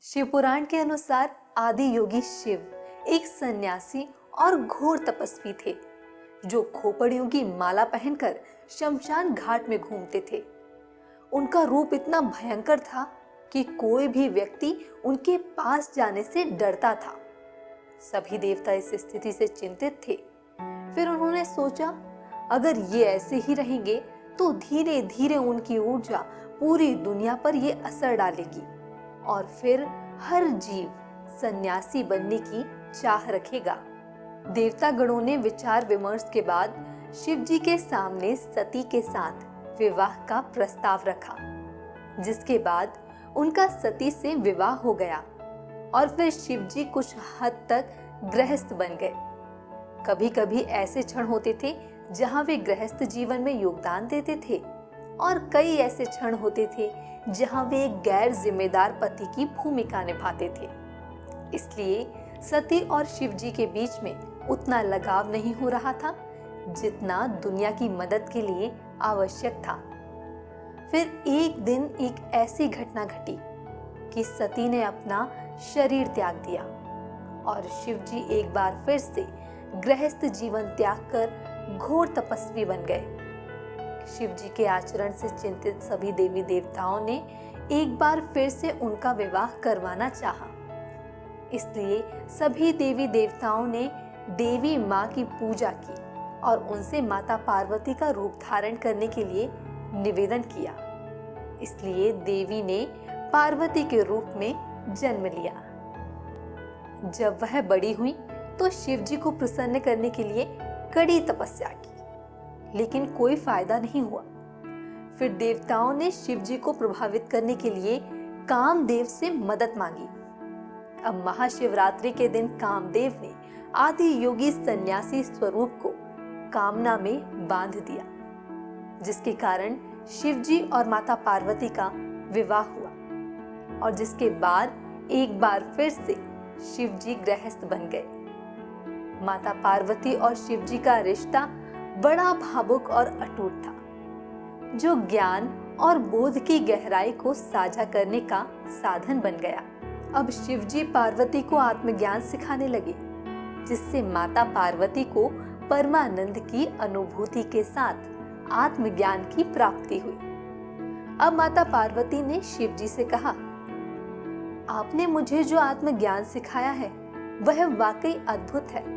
शिव पुराण के अनुसार आदि योगी शिव एक सन्यासी और घोर तपस्वी थे जो खोपड़ियों की माला पहनकर शमशान घाट में घूमते थे। उनका रूप इतना भयंकर था कि कोई भी व्यक्ति उनके पास जाने से डरता था। सभी देवता इस स्थिति से चिंतित थे। फिर उन्होंने सोचा, अगर ये ऐसे ही रहेंगे तो धीरे धीरे उनकी ऊर्जा पूरी दुनिया पर ये असर डालेगी और फिर हर जीव सन्यासी बनने की चाह रखेगा। देवता गणों ने विचार विमर्श के बाद शिव जी के सामने सती के साथ विवाह का प्रस्ताव रखा, जिसके बाद उनका सती से विवाह हो गया और फिर शिव जी कुछ हद तक गृहस्थ बन गए। कभी कभी ऐसे क्षण होते थे जहां वे गृहस्थ जीवन में योगदान देते थे और कई ऐसे क्षण होते थे जहां वे एक गैर जिम्मेदार पति की भूमिका निभाते थे। इसलिए सती और शिव जी के बीच में उतना लगाव नहीं हो रहा था जितना दुनिया की मदद के लिए आवश्यक था। फिर एक दिन एक ऐसी घटना घटी कि सती ने अपना शरीर त्याग दिया और शिव जी एक बार फिर से गृहस्थ जीवन त्याग कर घोर तपस्वी बन गए। शिव जी के आचरण से चिंतित सभी देवी देवताओं ने एक बार फिर से उनका विवाह करवाना चाहा। इसलिए सभी देवी देवताओं ने देवी माँ की पूजा की और उनसे माता पार्वती का रूप धारण करने के लिए निवेदन किया। इसलिए देवी ने पार्वती के रूप में जन्म लिया। जब वह बड़ी हुई तो शिव जी को प्रसन्न करने के लिए कड़ी तपस्या की, लेकिन कोई फायदा नहीं हुआ। फिर देवताओं ने शिव जी को प्रभावित करने के लिए कामदेव से मदद मांगी। अब महाशिवरात्रि के दिन कामदेव ने आदि योगी सन्यासी स्वरूप को कामना में बांध दिया, जिसके कारण शिव जी और माता पार्वती का विवाह हुआ और जिसके बाद एक बार फिर से शिव जी गृहस्थ बन गए। माता पार्वती और शिव जी का रिश्ता बड़ा भावुक और अटूट था, जो ज्ञान और बोध की गहराई को साझा करने का साधन बन गया। अब शिव जी पार्वती को आत्मज्ञान सिखाने लगे, जिससे माता पार्वती को परमानंद की अनुभूति के साथ आत्मज्ञान की प्राप्ति हुई। अब माता पार्वती ने शिव जी से कहा, आपने मुझे जो आत्मज्ञान सिखाया है वह वाकई अद्भुत है।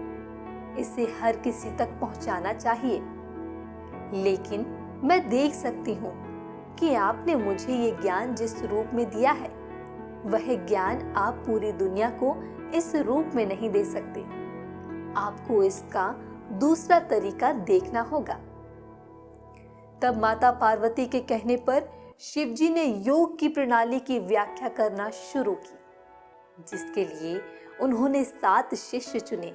इसे हर किसी तक पहुंचाना चाहिए, लेकिन मैं देख सकती हूँ कि आपने मुझे ये ज्ञान जिस रूप में दिया है वह ज्ञान आप पूरी दुनिया को इस रूप में नहीं दे सकते। आपको इसका दूसरा तरीका देखना होगा। तब माता पार्वती के कहने पर शिव जी ने योग की प्रणाली की व्याख्या करना शुरू की, जिसके लिए उन्होंने 7 शिष्य चुने,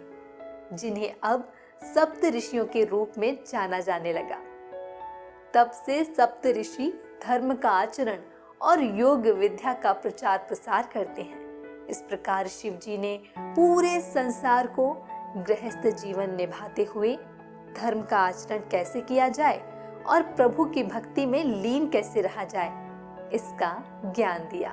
जिन्हें अब सप्त ऋषियों के रूप में जाना जाने लगा। तब से सप्त ऋषि धर्म का आचरण और योग विद्या का प्रचार प्रसार करते हैं। इस प्रकार शिव जी ने पूरे संसार को गृहस्थ जीवन निभाते हुए धर्म का आचरण कैसे किया जाए और प्रभु की भक्ति में लीन कैसे रहा जाए, इसका ज्ञान दिया।